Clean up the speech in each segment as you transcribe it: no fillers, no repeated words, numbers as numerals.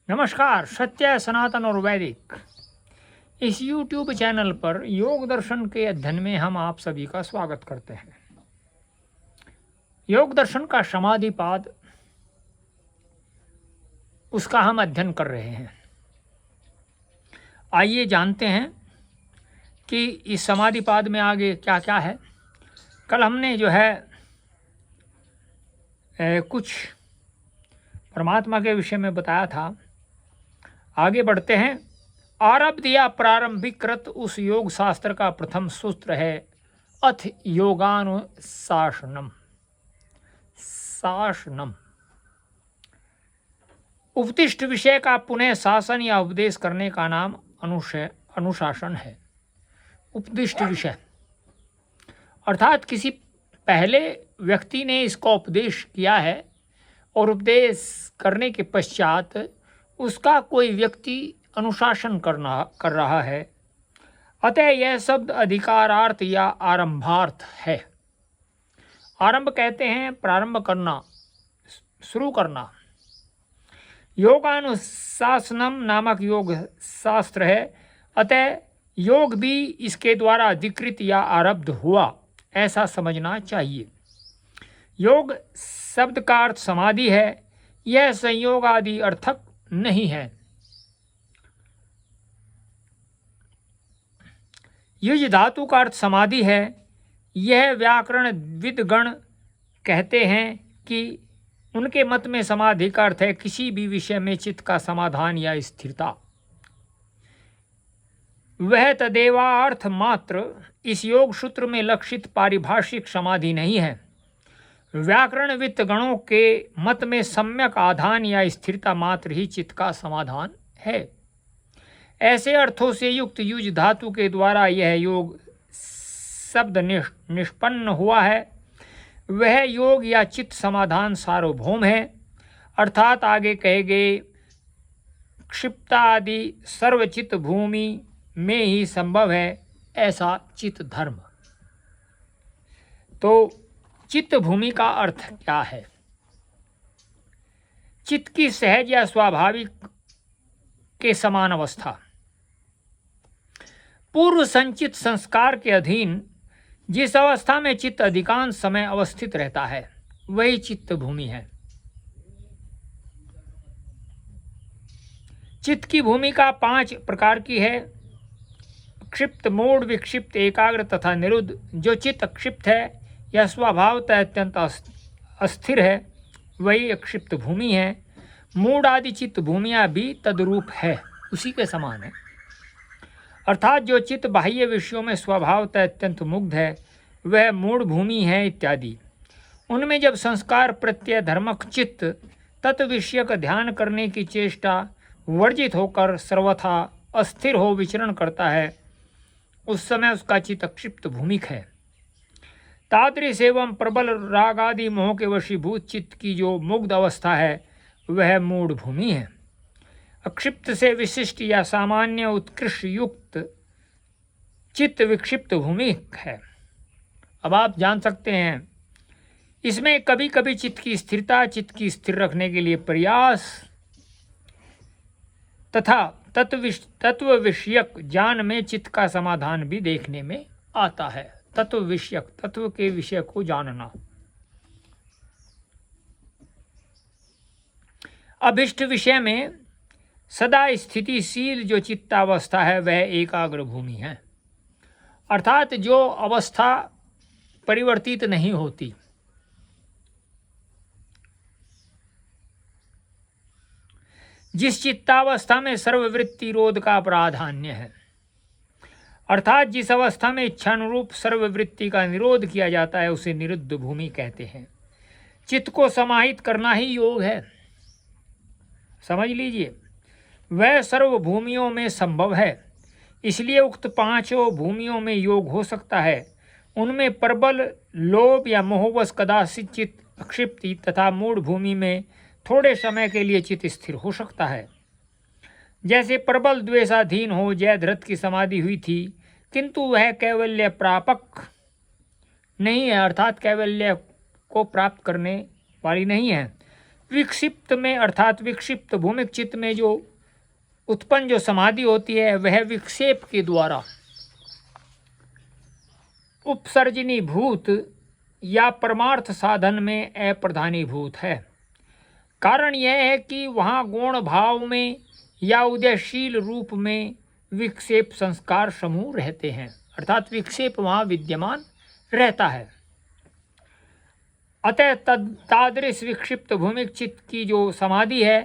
नमस्कार। सत्य, सनातन और वैदिक इस YouTube चैनल पर योग दर्शन के अध्ययन में हम आप सभी का स्वागत करते हैं। योग दर्शन का समाधिपाद, उसका हम अध्ययन कर रहे हैं। आइए जानते हैं कि इस समाधिपाद में आगे क्या क्या है। कल हमने जो है कुछ परमात्मा के विषय में बताया था। आगे बढ़ते हैं। आरब्ध या प्रारंभिक कृत उस योग शास्त्र का प्रथम सूत्र है अथ योगानुशासनम। उपदिष्ट विषय का पुनः शासन या उपदेश करने का नाम अनुशासन है। उपदिष्ट विषय अर्थात किसी पहले व्यक्ति ने इसका उपदेश किया है और उपदेश करने के पश्चात उसका कोई व्यक्ति अनुशासन कर रहा है। अतः यह शब्द अधिकारार्थ या आरंभार्थ है। आरंभ कहते हैं प्रारंभ करना, शुरू करना। योगानुशासनम नामक योग शास्त्र है। अतः योग भी इसके द्वारा अधिकृत या आरब्ध हुआ, ऐसा समझना चाहिए। योग शब्द का अर्थ समाधि है। यह संयोग आदि अर्थक नहीं है। युज धातु का अर्थ समाधि है। यह व्याकरण विदगण कहते हैं कि उनके मत में समाधि का अर्थ है किसी भी विषय में चित्त का समाधान या स्थिरता। वह तदेवार्थ मात्र इस योग सूत्र में लक्षित पारिभाषिक समाधि नहीं है। व्याकरणविद गणों के मत में सम्यक आधान या स्थिरता मात्र ही चित्त का समाधान है। ऐसे अर्थों से युक्त युज धातु के द्वारा यह योग शब्द निष्पन्न हुआ है। वह योग या चित्त समाधान सार्वभौम है। अर्थात आगे कहे गए क्षिप्तादि सर्वचित्त भूमि में ही संभव है ऐसा चित्त धर्म। तो चित्त भूमि का अर्थ क्या है? चित्त की सहज या स्वाभाविक के समान अवस्था, पूर्व संचित संस्कार के अधीन जिस अवस्था में चित्त अधिकांश समय अवस्थित रहता है वही चित्त भूमि है। चित्त की भूमिका 5 प्रकार की है। क्षिप्त, मूढ़, विक्षिप्त, एकाग्र तथा निरुद्ध। जो चित्त क्षिप्त है यह स्वभावतः अत्यंत अस्थिर है, वही अक्षिप्त भूमि है। मूढ़ आदि चित्त भूमियाँ भी तद्रूप है, उसी के समान है। अर्थात जो चित्त बाह्य विषयों में स्वभावतः अत्यंत मुग्ध है वह मूढ़ भूमि है इत्यादि। उनमें जब संस्कार प्रत्यय धर्मक चित्त तत्विषयक ध्यान करने की चेष्टा वर्जित होकर सर्वथा अस्थिर हो विचरण करता है, उस समय उसका चित्त अक्षिप्त भूमिक है। तादृश एवं प्रबल राग आदि मोह के वशीभूत चित्त की जो मुग्ध अवस्था है वह मूढ़ भूमि है। अक्षिप्त से विशिष्ट या सामान्य उत्कृष्ट युक्त चित्त विक्षिप्त भूमि है। अब आप जान सकते हैं इसमें कभी कभी चित्त की स्थिरता, चित्त की स्थिर रखने के लिए प्रयास तथा तत्व विषयक ज्ञान में चित्त का समाधान भी देखने में आता है। तत्व विषयक, तत्व के विषय को जानना। अभिष्ट विषय में सदा स्थितिशील जो चित्तावस्था है वह एकाग्र भूमि है। अर्थात जो अवस्था परिवर्तित नहीं होती। जिस चित्तावस्था में सर्ववृत्ति रोध का प्राधान्य है, अर्थात जिस अवस्था में इच्छानुरूप सर्ववृत्ति का निरोध किया जाता है उसे निरुद्ध भूमि कहते हैं। चित्त को समाहित करना ही योग है, समझ लीजिए। वह सर्व भूमियों में संभव है, इसलिए उक्त 5 भूमियों में योग हो सकता है। उनमें प्रबल लोभ या मोहवश कदाचित चित्त अक्षिप्ति तथा मूढ़ भूमि में थोड़े समय के लिए चित्त स्थिर हो सकता है। जैसे प्रबल द्वेषाधीन हो जयद्रथ की समाधि हुई थी, किंतु वह कैवल्य प्रापक नहीं है, अर्थात कैवल्य को प्राप्त करने वाली नहीं है। विक्षिप्त में अर्थात विक्षिप्त भूमिक चित्त में जो उत्पन्न जो समाधि होती है वह विक्षेप के द्वारा उपसर्जनी भूत या परमार्थ साधन में अप्रधानीभूत है। कारण यह है कि वहाँ गौण भाव में या उदयशील रूप में विक्षेप संस्कार समूह रहते हैं, अर्थात विक्षेप वहाँ विद्यमान रहता है। अतः तादृश विक्षिप्त भूमिक चित्त की जो समाधि है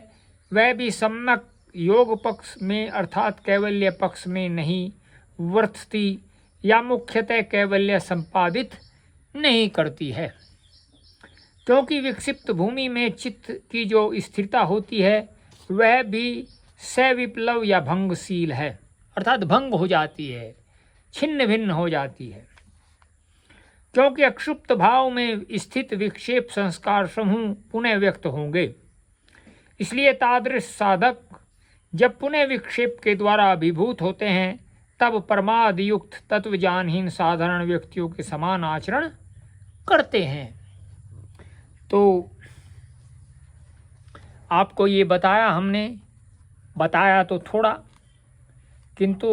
वह भी सम्यक योग पक्ष में अर्थात कैवल्य पक्ष में नहीं वर्तती या मुख्यतः कैवल्य संपादित नहीं करती है, क्योंकि विक्षिप्त भूमि में चित्त की जो स्थिरता होती है वह भी सविप्लव या भंगशील है, अर्थात भंग हो जाती है, छिन्न भिन्न हो जाती है, क्योंकि अक्षुप्त भाव में स्थित विक्षेप संस्कार समूह पुनः व्यक्त होंगे। इसलिए तादृश साधक जब पुनः विक्षेप के द्वारा अभिभूत होते हैं तब प्रमाद युक्त तत्वज्ञानहीन साधारण व्यक्तियों के समान आचरण करते हैं। तो आपको ये हमने बताया तो थोड़ा, किंतु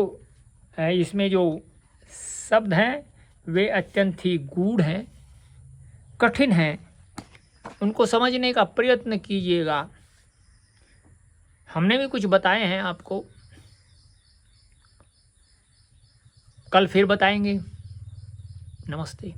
इसमें जो शब्द हैं वे अत्यंत ही गूढ़ हैं, कठिन हैं, उनको समझने का प्रयत्न कीजिएगा। हमने भी कुछ बताए हैं आपको, कल फिर बताएंगे। नमस्ते।